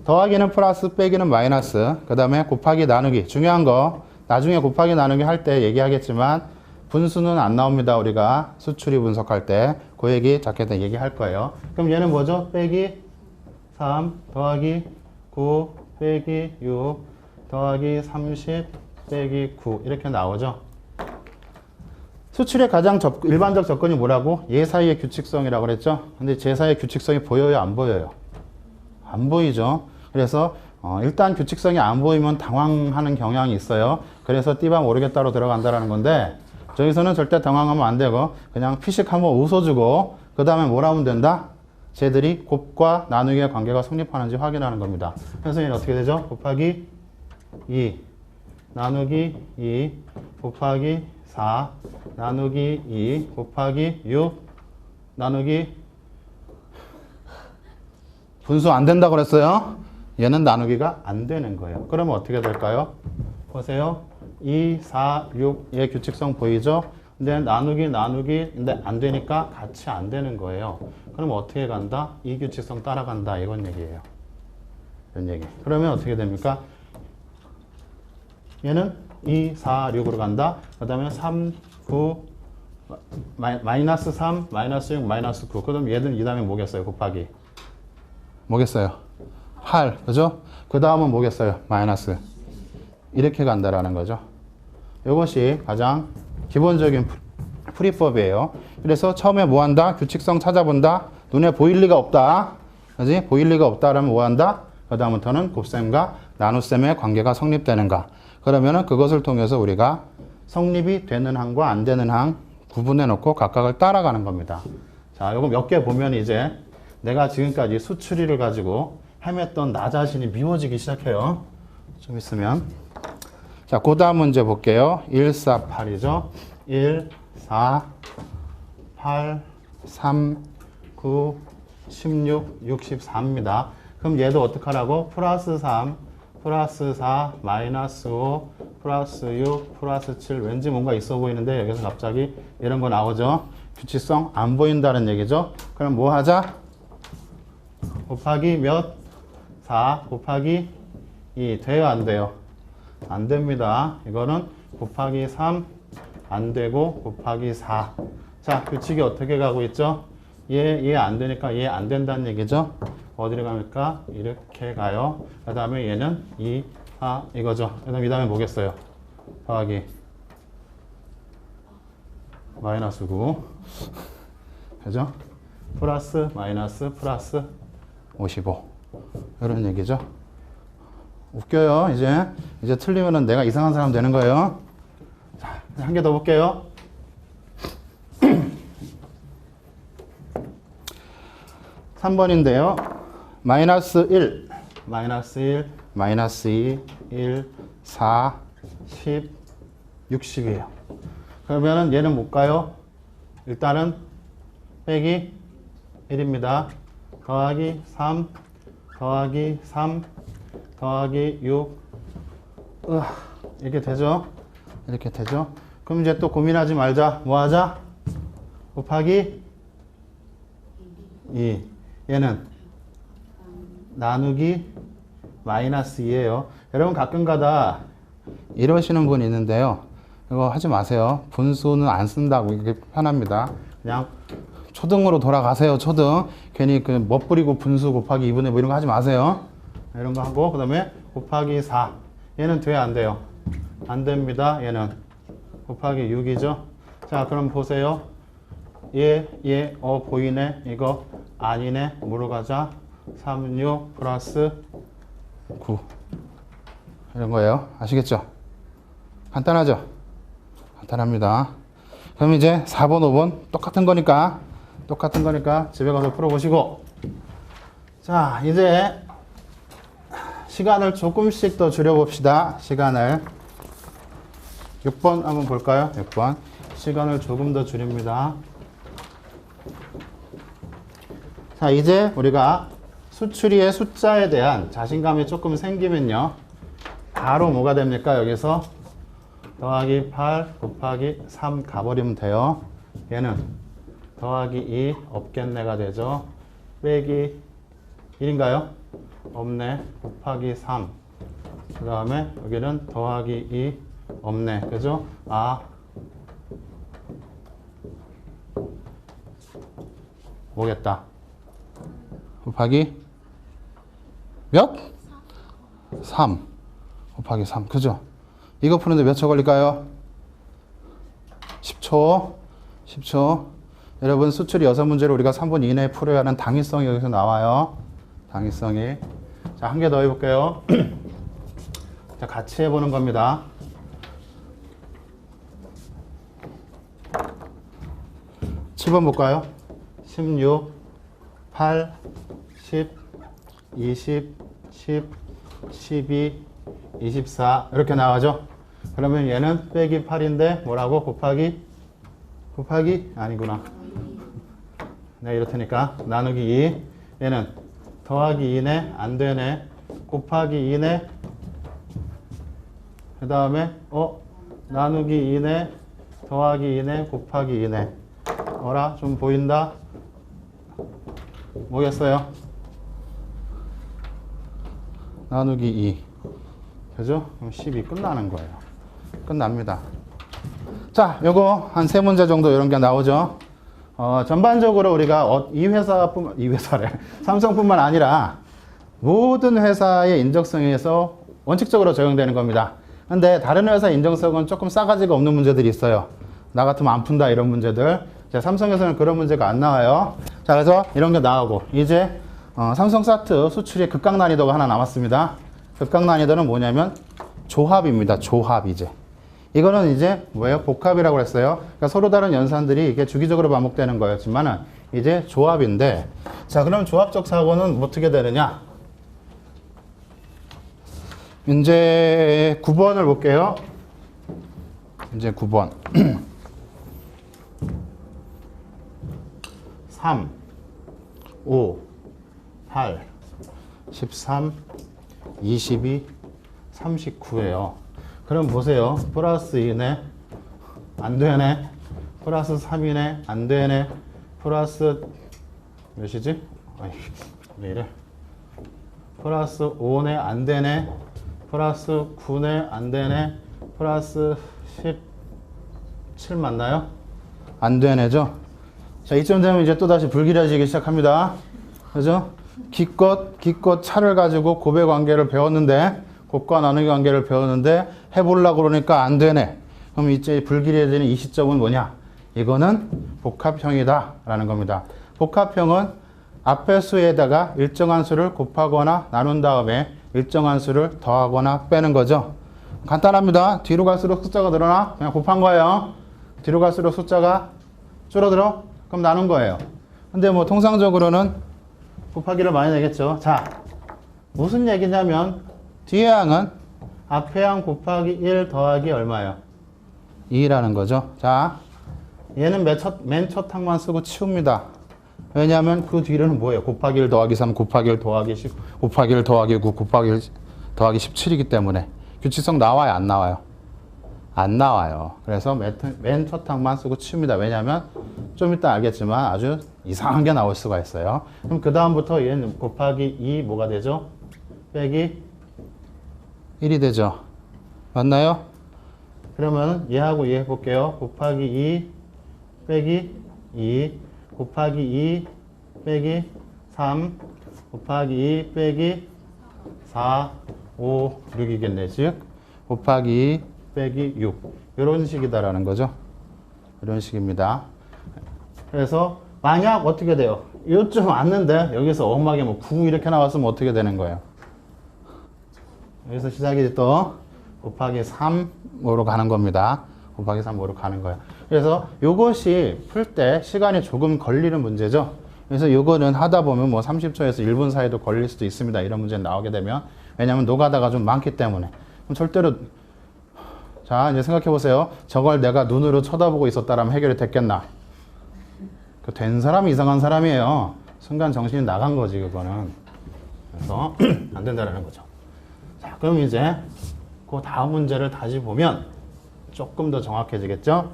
더하기는 플러스, 빼기는 마이너스. 그 다음에 곱하기, 나누기. 중요한 거 나중에 곱하기, 나누기 할 때 얘기하겠지만 분수는 안 나옵니다. 우리가 수추리 분석할 때 그 얘기 작게 얘기할 거예요. 그럼 얘는 뭐죠? 빼기 3 더하기 9 빼기 6 더하기 30 빼기 9 이렇게 나오죠. 수출의 가장 일반적 접근이 뭐라고? 얘 사이의 규칙성이라고 그랬죠. 근데 제 사이의 규칙성이 보여요? 안 보여요? 안 보이죠. 그래서 일단 규칙성이 안 보이면 당황하는 경향이 있어요. 그래서 띠바 모르겠다로 들어간다라는 건데 저기서는 절대 당황하면 안 되고 그냥 피식 한번 웃어주고 그 다음에 뭘 하면 된다? 쟤들이 곱과 나누기의 관계가 성립하는지 확인하는 겁니다. 그래서 얘는 어떻게 되죠? 곱하기 2 나누기 2 곱하기 4 나누기 2 곱하기 6 나누기 분수 안 된다고 그랬어요. 얘는 나누기가 안 되는 거예요. 그러면 어떻게 될까요? 보세요. 2, 4, 6의 규칙성 보이죠? 근데 나누기 근데 안 되니까 같이 안 되는 거예요. 그럼 어떻게 간다? 이 규칙성 따라간다. 이건 얘기예요. 이런 얘기. 그러면 어떻게 됩니까? 얘는 2, 4, 6으로 간다. 그 다음에 3, 9, 마이너스 3, 마이너스 6, 마이너스 9. 그럼 얘는 이 다음에 뭐겠어요? 곱하기. 뭐겠어요? 8. 그죠? 그 다음은 뭐겠어요? 마이너스. 이렇게 간다라는 거죠. 이것이 가장 기본적인 풀이법이에요. 그래서 처음에 뭐 한다? 규칙성 찾아본다. 눈에 보일 리가 없다. 그지? 보일 리가 없다라면 뭐 한다? 그 다음부터는 곱셈과 나눗셈의 관계가 성립되는가. 그러면은 그것을 통해서 우리가 성립이 되는 항과 안 되는 항 구분해 놓고 각각을 따라가는 겁니다. 자, 요거 몇 개 보면 이제 내가 지금까지 수추리를 가지고 헤맸던 나 자신이 미워지기 시작해요. 좀 있으면. 자, 그 다음 문제 볼게요. 1, 4, 8이죠. 1, 4, 8, 3, 9, 16, 64입니다. 그럼 얘도 어떡하라고? 플러스 3, 플러스 4, 마이너스 5, 플러스 6, 플러스 7. 왠지 뭔가 있어 보이는데 여기서 갑자기 이런 거 나오죠? 규칙성 안 보인다는 얘기죠? 그럼 뭐 하자? 곱하기 몇? 4 곱하기 2. 돼요, 안 돼요? 안 됩니다. 이거는 곱하기 3 안 되고 곱하기 4. 자, 규칙이 어떻게 가고 있죠? 얘 안 되니까 얘 안 된다는 얘기죠? 어디로 갑니까? 이렇게 가요. 그 다음에 얘는 2, 4 이거죠. 그 다음에 뭐겠어요? 더하기 마이너스 9. 그죠? 플러스 마이너스 플러스 55. 이런 얘기죠. 웃겨요. 이제 틀리면은 내가 이상한 사람 되는 거예요. 자, 한 개 더 볼게요. 3번인데요. 마이너스 1, 마이너스 1, 마이너스 2, 1, 4, 10, 60이에요. 그러면은 얘는 못 가요. 일단은 빼기 1입니다. 더하기 3, 더하기 3, 더하기 6. 이렇게 되죠? 이렇게 되죠? 그럼 이제 또 고민하지 말자. 뭐 하자? 곱하기 2. 얘는 나누기 마이너스 2예요. 여러분 가끔가다 이러시는 분이 있는데요. 이거 하지 마세요. 분수는 안 쓴다고 이게 편합니다. 그냥 초등으로 돌아가세요. 초등. 괜히 그 멋부리고 분수 곱하기 2분의 뭐 이런 거 하지 마세요. 이런 거 하고 그 다음에 곱하기 4. 얘는 돼야 안 돼요? 안 됩니다. 얘는 곱하기 6이죠. 자, 그럼 보세요. 보이네. 이거 아니네. 뭐로 가자? 3, 6 플러스 9. 이런 거예요. 아시겠죠? 간단하죠? 간단합니다. 그럼 이제 4번, 5번 똑같은 거니까 집에 가서 풀어보시고. 자, 이제 시간을 조금씩 더 줄여봅시다. 시간을 6번 한번 볼까요? 6번 시간을 조금 더 줄입니다. 자, 이제 우리가 수추리의 숫자에 대한 자신감이 조금 생기면요, 바로 뭐가 됩니까? 여기서 더하기 8 곱하기 3 가버리면 돼요. 얘는 더하기 2 없겠네가 되죠. 빼기 1인가요? 없네. 곱하기 3. 그 다음에 여기는 더하기 2 없네. 그죠? 뭐겠다. 곱하기 몇? 3 곱하기 3. 그죠? 이거 푸는데 몇 초 걸릴까요? 10초. 10초. 여러분 수출이 6문제를 우리가 3분 이내에 풀어야 하는 당위성이 여기서 나와요. 당위성이. 자, 한 개 더 해볼게요. 자, 같이 해보는 겁니다. 7번 볼까요? 16, 8, 10, 20, 10, 12, 24 이렇게 나와죠. 그러면 얘는 빼기 8인데 뭐라고? 곱하기 아니구나. 네, 이렇다니까. 나누기 2. 얘는 더하기 2네. 안 되네. 곱하기 2네. 그 다음에 나누기 2네. 더하기 2네. 곱하기 2네. 어라? 좀 보인다? 뭐겠어요? 나누기 2. 그죠? 그럼 10이 끝나는 거예요. 끝납니다. 자, 요거 한 3문제 정도 이런 게 나오죠. 전반적으로 우리가 이 회사래. 삼성뿐만 아니라 모든 회사의 인적성에서 원칙적으로 적용되는 겁니다. 근데 다른 회사 인정성은 조금 싸가지가 없는 문제들이 있어요. 나 같으면 안 푼다 이런 문제들. 자, 삼성에서는 그런 문제가 안 나와요. 자, 그래서 이런 게 나오고 이제 삼성 사트 수출의 극강 난이도가 하나 남았습니다. 극강 난이도는 뭐냐면 조합입니다. 조합. 이제 이거는 이제 뭐예요? 복합이라고 했어요. 그러니까 서로 다른 연산들이 이게 주기적으로 반복되는 거였지만은 이제 조합인데, 자, 그럼 조합적 사고는 어떻게 되느냐? 이제 9번을 볼게요. 이제 9번. 3, 5, 8, 13, 22, 39예요. 그럼 보세요. 플러스 2네. 안 되네. 플러스 3이네. 안 되네. 플러스 몇이지? 아이, 왜 이래? 플러스 5네. 안 되네. 플러스 9네. 안 되네. 플러스 17 맞나요? 안 되네죠? 자, 이쯤 되면 이제 또다시 불길해지기 시작합니다. 그죠? 기껏 차를 가지고 곱의 관계를 배웠는데, 곱과 나누기 관계를 배웠는데, 해보려고 그러니까 안 되네. 그럼 이제 불길해지는 이 시점은 뭐냐? 이거는 복합형이다. 라는 겁니다. 복합형은 앞의 수에다가 일정한 수를 곱하거나 나눈 다음에 일정한 수를 더하거나 빼는 거죠. 간단합니다. 뒤로 갈수록 숫자가 늘어나? 그냥 곱한 거예요. 뒤로 갈수록 숫자가 줄어들어? 그럼 나눈 거예요. 근데 뭐 통상적으로는 곱하기를 많이 내겠죠. 자, 무슨 얘기냐면 뒤에 항은 앞에 항 곱하기 1 더하기 얼마예요? 2라는 거죠. 자, 얘는 맨 첫 항만 쓰고 치웁니다. 왜냐하면 그 뒤로는 뭐예요? 곱하기 1 더하기 3, 곱하기 1 더하기 10, 곱하기 1 더하기 9, 곱하기 1 더하기 17이기 때문에 규칙성 나와요? 안 나와요? 안 나와요. 그래서 맨 첫 항만 쓰고 치웁니다. 왜냐하면 좀 이따 알겠지만 아주 이상한 게 나올 수가 있어요. 그럼 그 다음부터 얘는 곱하기 2 뭐가 되죠? 빼기 1이 되죠. 맞나요? 그러면 얘하고 얘 해볼게요. 곱하기 2 빼기 2 곱하기 2 빼기 3 곱하기 2 빼기 4 5 6이겠네. 즉 곱하기 2 빼기 6 이런 식이다라는 거죠. 이런 식입니다. 그래서 만약 어떻게 돼요? 요쯤 왔는데 여기서 엄하게 뭐 9 이렇게 나왔으면 어떻게 되는 거예요? 여기서 시작이 또 곱하기 3으로 가는 겁니다. 곱하기 3으로 가는 거예요. 그래서 요것이 풀 때 시간이 조금 걸리는 문제죠. 그래서 요거는 하다 보면 뭐 30초에서 1분 사이도 걸릴 수도 있습니다. 이런 문제 나오게 되면. 왜냐하면 노가다가 좀 많기 때문에. 그럼 절대로 자, 이제 생각해 보세요. 저걸 내가 눈으로 쳐다보고 있었다라면 해결이 됐겠나? 그 된 사람이 이상한 사람이에요. 순간 정신이 나간 거지, 그거는. 그래서 안 된다라는 거죠. 자, 그럼 이제 그 다음 문제를 다시 보면 조금 더 정확해지겠죠?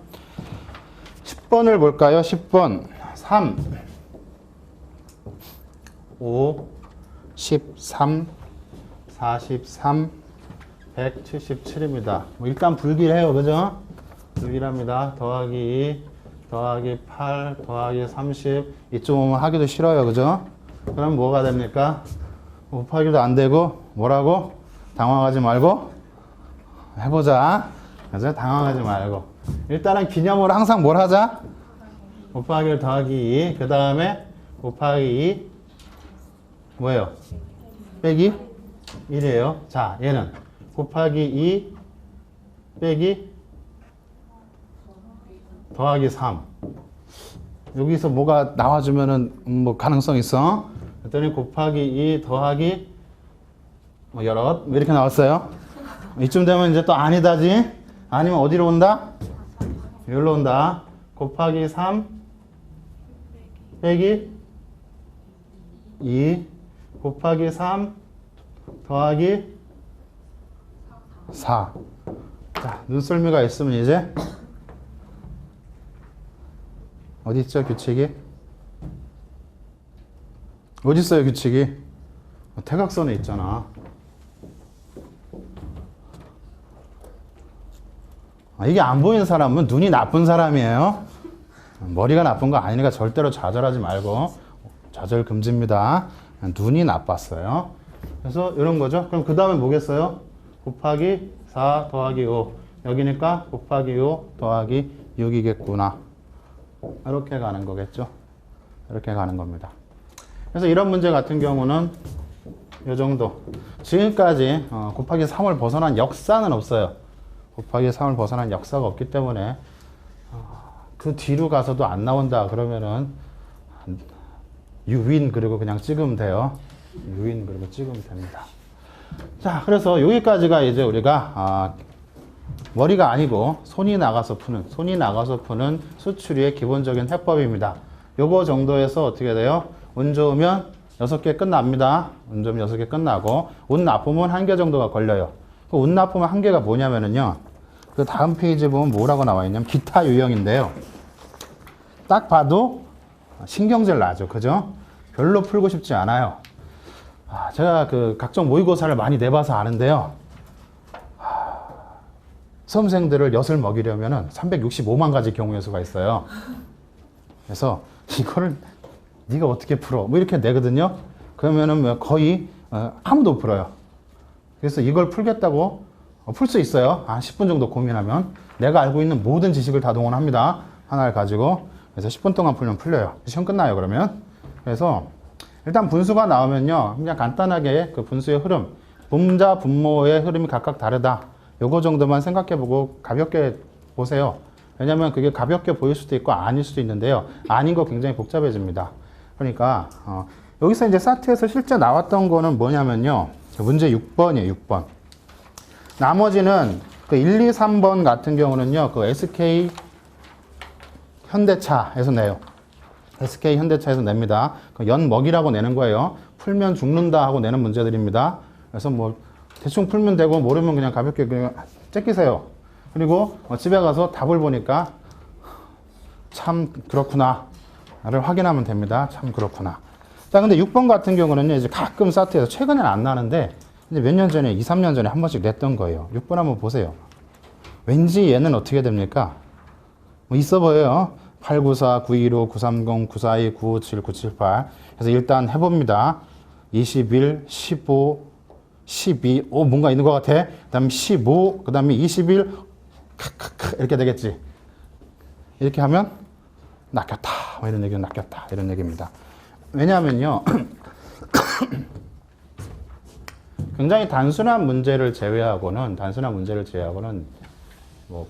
10번을 볼까요? 10번. 3, 5, 13, 43, 177입니다. 뭐 일단 불길해요. 그죠? 불길합니다. 더하기 2, 더하기 8, 더하기 30. 이쪽 오면 하기도 싫어요. 그죠? 그럼 뭐가 됩니까? 곱하기도 안 되고, 뭐라고? 당황하지 말고 해보자. 그래서 당황하지 말고. 일단은 기념으로 항상 뭘 하자? 곱하기 1 더하기 2. 그 다음에 곱하기 2. 뭐예요? 빼기 1이에요. 자, 얘는 곱하기 2 빼기 더하기 3. 여기서 뭐가 나와주면은 뭐 가능성 있어? 그랬더니 곱하기 2 더하기 뭐 여럿 이렇게 나왔어요. 이쯤 되면 이제 또 아니다지. 아니면 어디로 온다? 여기로 온다. 곱하기 3 빼기 2 곱하기 3 더하기 4. 자, 눈썰미가 있으면 이제 어디 있죠, 규칙이? 어디 있어요, 규칙이? 태각선에 있잖아. 이게 안 보이는 사람은 눈이 나쁜 사람이에요. 머리가 나쁜 거 아니니까 절대로 좌절하지 말고. 좌절 금지입니다. 눈이 나빴어요. 그래서 이런 거죠. 그럼 그 다음에 뭐겠어요? 곱하기 4 더하기 5. 여기니까 곱하기 5 더하기 6이겠구나. 이렇게 가는 거겠죠. 이렇게 가는 겁니다. 그래서 이런 문제 같은 경우는 이 정도. 지금까지 곱하기 3을 벗어난 역사는 없어요. 곱하기 3을 벗어난 역사가 없기 때문에 그 뒤로 가서도 안 나온다 그러면은 유인 그리고 그냥 찍으면 돼요. 유인 그리고 찍으면 됩니다. 자, 그래서 여기까지가 이제 우리가 머리가 아니고 손이 나가서 푸는 수추리의 기본적인 해법입니다. 요거 정도에서 어떻게 돼요? 운 좋으면 6개 끝납니다. 운점 6개 끝나고 운 납품은 1개 정도가 걸려요. 그 운 납품은 1개가 뭐냐면은요. 그 다음 페이지에 보면 뭐라고 나와 있냐면 기타 유형인데요. 딱 봐도 신경질 나죠. 그죠? 별로 풀고 싶지 않아요. 제가 그 각종 모의고사를 많이 내봐서 아는데요. 수험생들을 엿을 먹이려면은 365만 가지 경우의 수가 있어요. 그래서 이거를 네가 어떻게 풀어? 뭐 이렇게 내거든요. 그러면은 뭐 거의 아무도 못 풀어요. 그래서 이걸 풀겠다고 풀 수 있어요. 한 10분 정도 고민하면 내가 알고 있는 모든 지식을 다 동원합니다. 하나를 가지고. 그래서 10분 동안 풀면 풀려요. 시험 끝나요, 그러면. 그래서 일단 분수가 나오면요. 그냥 간단하게 그 분수의 흐름, 분자, 분모의 흐름이 각각 다르다. 요거 정도만 생각해보고 가볍게 보세요. 왜냐면 그게 가볍게 보일 수도 있고 아닐 수도 있는데요. 아닌 거 굉장히 복잡해집니다. 그러니까 여기서 이제 사트에서 실제 나왔던 거는 뭐냐면요. 문제 6번이에요. 6번. 나머지는 그 1, 2, 3번 같은 경우는요. 그 SK 현대차에서 내요. SK 현대차에서 냅니다. 그 연먹이라고 내는 거예요. 풀면 죽는다 하고 내는 문제들입니다. 그래서 뭐 대충 풀면 되고 모르면 그냥 가볍게 그냥 째끼세요. 그리고 집에 가서 답을 보니까 참 그렇구나 를 확인하면 됩니다. 참 그렇구나. 자, 근데 6번 같은 경우는요, 이제 가끔 사트에서 최근에는 안 나는데 이제 몇 년 전에 2, 3년 전에 한 번씩 냈던 거예요. 6번 한번 보세요. 왠지 얘는 어떻게 됩니까? 뭐 있어 보여요. 894, 915, 930, 942, 957, 978. 그래서 일단 해봅니다. 21, 15, 12, 뭔가 있는 것 같아. 그 다음에 15, 그 다음에 21, 이렇게 되겠지. 이렇게 하면 낚였다. 뭐 이런 얘기는 낚였다. 이런 얘기입니다. 왜냐하면요. 굉장히 단순한 문제를 제외하고는 뭐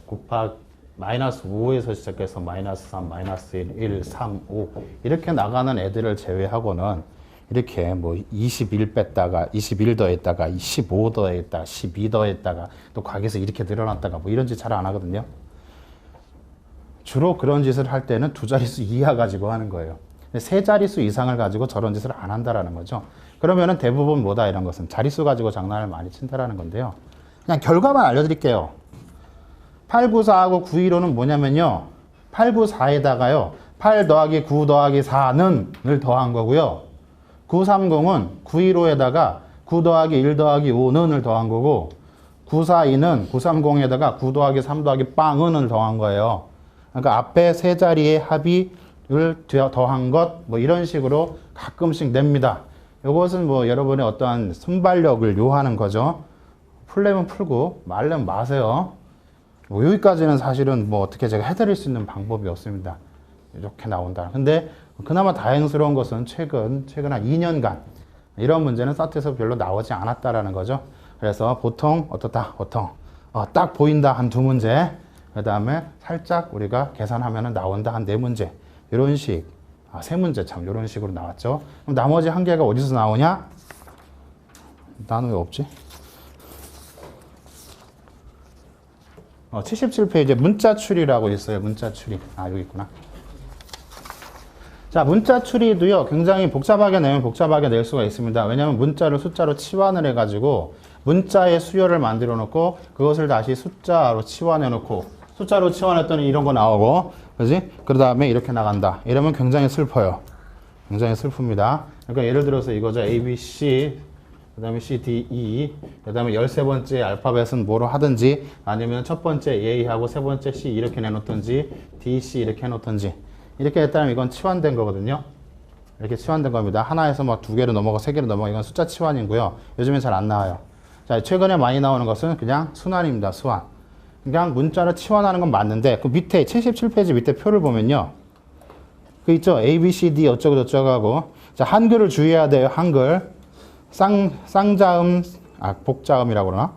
마이너스 5에서 시작해서 마이너스 3, 마이너스 1, 3, 5 이렇게 나가는 애들을 제외하고는 이렇게 뭐 21 뺐다가 21 더했다가 15 더했다가 12 더했다가 또 과기에서 이렇게 늘어났다가 뭐 이런 짓 잘 안 하거든요. 주로 그런 짓을 할 때는 두 자릿수 이하 가지고 하는 거예요. 세 자릿수 이상을 가지고 저런 짓을 안 한다라는 거죠. 그러면은 대부분 뭐다 이런 것은 자릿수 가지고 장난을 많이 친다라는 건데요. 그냥 결과만 알려드릴게요. 894하고 915는 뭐냐면요. 894에다가요. 8 더하기 9 더하기 4는 더한 거고요. 930은 915에다가 9 더하기 1 더하기 5는을 더한 거고 942는 930에다가 9 더하기 3 더하기 빵은을 더한 거예요. 그러니까 앞에 세 자리의 합의를 더한 것 뭐 이런 식으로 가끔씩 냅니다. 이것은 뭐 여러분의 어떠한 순발력을 요하는 거죠. 풀려면 풀고 말려면 마세요. 뭐 여기까지는 사실은 뭐 어떻게 제가 해드릴 수 있는 방법이 없습니다. 이렇게 나온다. 근데 그나마 다행스러운 것은 최근 한 2년간 이런 문제는 사트에서 별로 나오지 않았다라는 거죠. 그래서 보통 딱 보인다 한 2문제, 그 다음에 살짝 우리가 계산하면 나온다 한 4문제, 이런 식, 3문제 참 이런 식으로 나왔죠. 그럼 나머지 1개가 어디서 나오냐? 나는 왜 없지? 77페이지에 문자 추리라고 있어요. 문자 추리. 여기 있구나. 자, 문자 추리도요, 굉장히 복잡하게 내면 복잡하게 낼 수가 있습니다. 왜냐하면 문자를 숫자로 치환을 해가지고 문자의 수열을 만들어 놓고 그것을 다시 숫자로 치환해 놓고 숫자로 치환했더니 이런 거 나오고, 그지? 그 다음에 이렇게 나간다. 이러면 굉장히 슬퍼요. 굉장히 슬픕니다. 그러니까 예를 들어서 이거죠. A, B, C, 그 다음에 C, D, E, 그 다음에 13번째 알파벳은 뭐로 하든지, 아니면 첫 번째 A하고 세 번째 C 이렇게 내놓든지, D, C 이렇게 해놓든지, 이렇게 했다면 이건 치환된 거거든요. 이렇게 치환된 겁니다. 하나에서 막 2개로 넘어가 3개로 넘어가. 이건 숫자 치환이고요. 요즘엔 잘 안 나와요. 자, 최근에 많이 나오는 것은 그냥 순환입니다. 순환. 그냥 문자를 치환하는 건 맞는데, 그 밑에 77페이지 밑에 표를 보면요. 그 있죠. A, B, C, D 어쩌고 저쩌고 하고. 자, 한글을 주의해야 돼요. 한글. 쌍자음, 복자음이라고 그러나?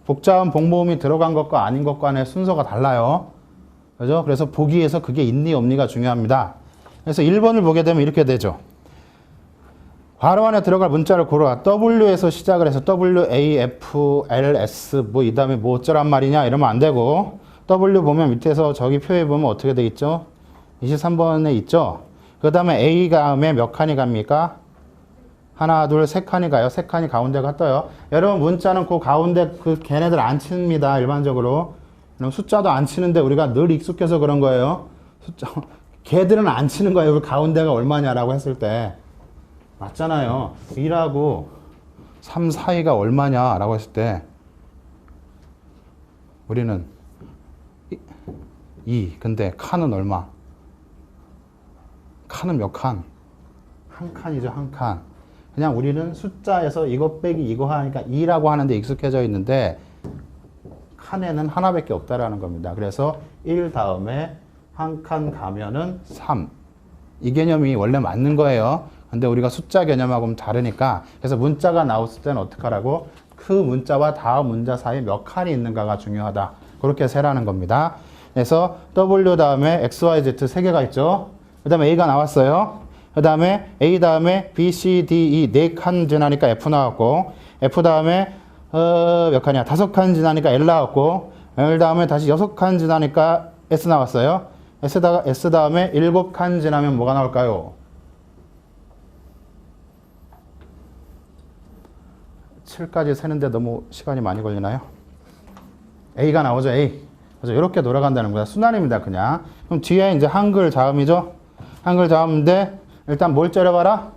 복자음, 복모음이 들어간 것과 아닌 것 간의 순서가 달라요. 그죠? 그래서 보기에서 그게 있니 없니가 중요합니다. 그래서 1번을 보게 되면 이렇게 되죠. 괄호 안에 들어갈 문자를 고르라. W에서 시작을 해서 W, A, F, L, S 뭐 이 다음에 뭐 어쩌란 말이냐 이러면 안 되고, W 보면 밑에서 저기 표에 보면 어떻게 돼 있죠? 23번에 있죠? 그 다음에 A 다음에 몇 칸이 갑니까? 하나, 둘, 세 칸이 가요. 세 칸이 가운데가 떠요. 여러분 문자는 그 가운데 그 걔네들 안 칩니다. 일반적으로. 그럼 숫자도 안 치는데 우리가 늘 익숙해서 그런 거예요. 숫자, 걔들은 안 치는 거예요. 그 가운데가 얼마냐라고 했을 때. 맞잖아요. 1하고 3 사이가 얼마냐라고 했을 때 우리는 2. 근데 칸은 얼마? 칸은 몇 칸? 한 칸이죠, 한 칸. 그냥 우리는 숫자에서 이거 빼기 이거 하니까 2라고 하는데 익숙해져 있는데 칸에는 하나밖에 없다라는 겁니다. 그래서 1 다음에 한 칸 가면은 3. 이 개념이 원래 맞는 거예요. 근데 우리가 숫자 개념하고는 다르니까 그래서 문자가 나왔을 때는 어떻게 하라고? 그 문자와 다음 문자 사이에 몇 칸이 있는가가 중요하다. 그렇게 세라는 겁니다. 그래서 W 다음에 X, Y, Z 세 개가 있죠. 그 다음에 A가 나왔어요. 그 다음에 A 다음에 B, C, D, E 네 칸 지나니까 F 나왔고 F 다음에 몇 칸이야? 5칸 지나니까 L 나왔고 L 다음에 다시 6칸 지나니까 S 나왔어요. S 다음에 7칸 지나면 뭐가 나올까요? 7까지 세는데 너무 시간이 많이 걸리나요? A가 나오죠, A. 그래서 이렇게 돌아간다는 거야. 순환입니다, 그냥. 그럼 뒤에 이제 한글 자음이죠? 한글 자음인데 일단 뭘 째려봐라?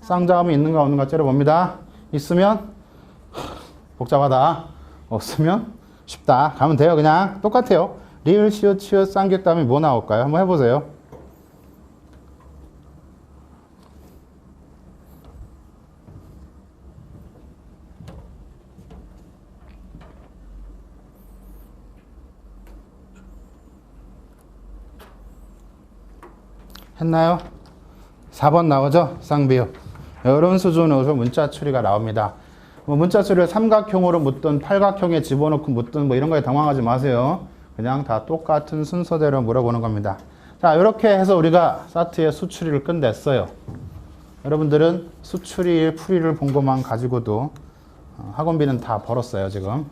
쌍자음이 있는가 없는가 째려봅니다. 있으면 복잡하다. 없으면 쉽다. 가면 돼요, 그냥. 똑같아요. 리을, 시읒, 치읒, 쌍격 다음에 뭐 나올까요? 한번 해보세요. 했나요? 4번 나오죠? 쌍비읍. 이런 수준으로 문자 추리가 나옵니다. 뭐 문자 추리를 삼각형으로 묻든 팔각형에 집어넣고 묻든 뭐 이런 거에 당황하지 마세요. 그냥 다 똑같은 순서대로 물어보는 겁니다. 자, 이렇게 해서 우리가 사트의 수추리를 끝냈어요. 여러분들은 수추리, 풀이를 본 것만 가지고도 학원비는 다 벌었어요, 지금.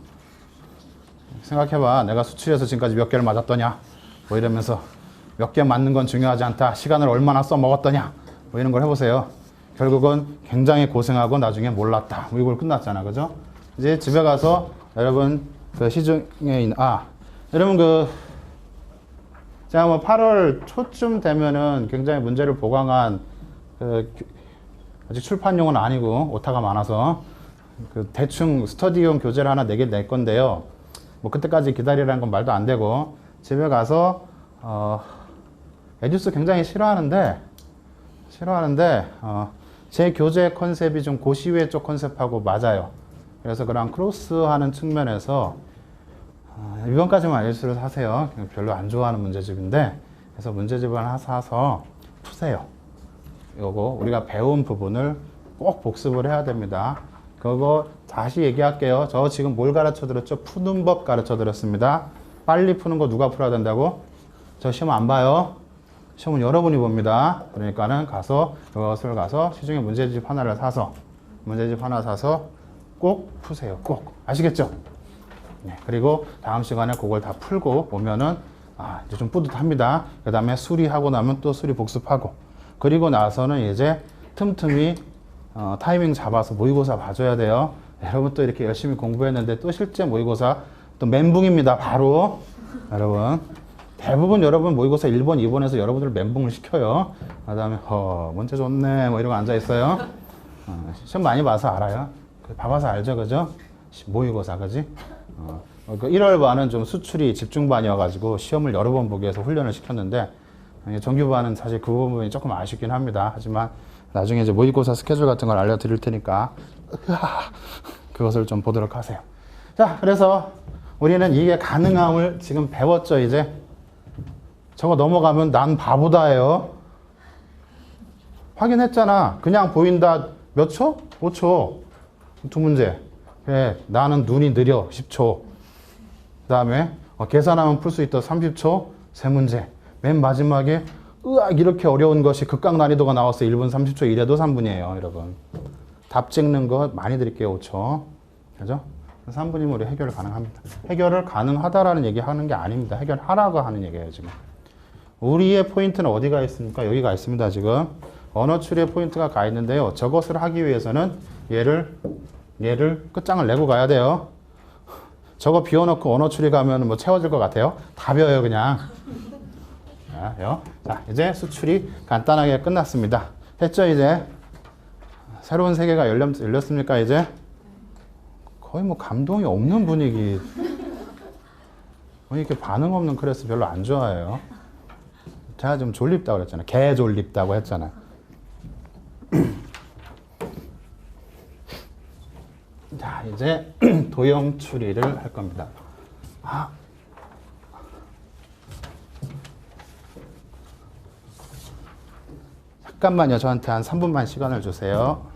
생각해봐. 내가 수추리에서 지금까지 몇 개를 맞았더냐? 뭐 이러면서 몇 개 맞는 건 중요하지 않다. 시간을 얼마나 써먹었더냐? 뭐 이런 걸 해보세요. 결국은 굉장히 고생하고 나중에 몰랐다. 뭐 이걸 끝났잖아. 그죠? 이제 집에 가서 여러분 그 시중에 있는, 여러분 제가 뭐 8월 초쯤 되면은 굉장히 문제를 보강한 아직 출판용은 아니고 오타가 많아서 대충 스터디용 교재를 하나 낼 건데요. 뭐 그때까지 기다리라는 건 말도 안 되고 집에 가서 에듀스 굉장히 싫어하는데 제 교재 컨셉이 좀 고시외 쪽 컨셉하고 맞아요. 그래서 그런 크로스하는 측면에서 이번까지만 에듀스를 사세요. 별로 안 좋아하는 문제집인데 그래서 문제집을 하나 사서 푸세요. 요거 우리가 배운 부분을 꼭 복습을 해야 됩니다. 그거 다시 얘기할게요. 저 지금 뭘 가르쳐 드렸죠? 푸는 법 가르쳐 드렸습니다. 빨리 푸는 거 누가 풀어야 된다고? 저 시험 안 봐요. 시험은 여러분이 봅니다. 그러니까는 그것을 가서 시중에 문제집 하나 사서 꼭 푸세요. 꼭. 아시겠죠? 네. 그리고 다음 시간에 그걸 다 풀고 오면은 이제 좀 뿌듯합니다. 그 다음에 수리하고 나면 또 수리 복습하고 그리고 나서는 이제 틈틈이 타이밍 잡아서 모의고사 봐줘야 돼요. 여러분 또 이렇게 열심히 공부했는데 또 실제 모의고사 또 멘붕입니다. 바로 여러분 대부분 여러분 모의고사 1번, 2번에서 여러분들 멘붕을 시켜요. 그 다음에 문제 좋네 뭐 이러고 앉아있어요. 시험 많이 봐서 알아요. 봐봐서 알죠, 그죠? 모의고사, 그지? 1월 반은 좀 수출이 집중반이어가지고 시험을 여러 번 보기 위해서 훈련을 시켰는데 정규반은 사실 그 부분이 조금 아쉽긴 합니다. 하지만 나중에 이제 모의고사 스케줄 같은 걸 알려드릴 테니까 그것을 좀 보도록 하세요. 자, 그래서 우리는 이게 가능함을 지금 배웠죠, 이제? 저거 넘어가면 난 바보다예요. 확인했잖아. 그냥 보인다. 몇 초? 5초. 두 문제. 그래, 나는 눈이 느려. 10초. 그 다음에 계산하면 풀 수 있다. 30초. 세 문제. 맨 마지막에 이렇게 어려운 것이 극강 난이도가 나왔어요. 1분 30초 이래도 3분이에요, 여러분. 답 찍는 거 많이 드릴게요. 5초. 그죠? 3분이면 우리 해결 가능합니다. 해결을 가능하다라는 얘기 하는 게 아닙니다. 해결하라고 하는 얘기예요, 지금. 우리의 포인트는 어디가 있습니까? 여기가 있습니다, 지금. 언어 추리의 포인트가 가 있는데요. 저것을 하기 위해서는 얘를 끝장을 내고 가야 돼요. 저거 비워놓고 언어 추리 가면 뭐 채워질 것 같아요? 다 비워요, 그냥. 자, 이제 수출이 간단하게 끝났습니다. 했죠, 이제? 새로운 세계가 열렸습니까, 이제? 거의 뭐 감동이 없는 분위기. 이렇게 반응 없는 클래스 별로 안 좋아해요. 제가 좀 졸립다고 그랬잖아요. 개 졸립다고 했잖아요. 자, 이제 도형 추리를 할 겁니다. 잠깐만요. 저한테 한 3분만 시간을 주세요.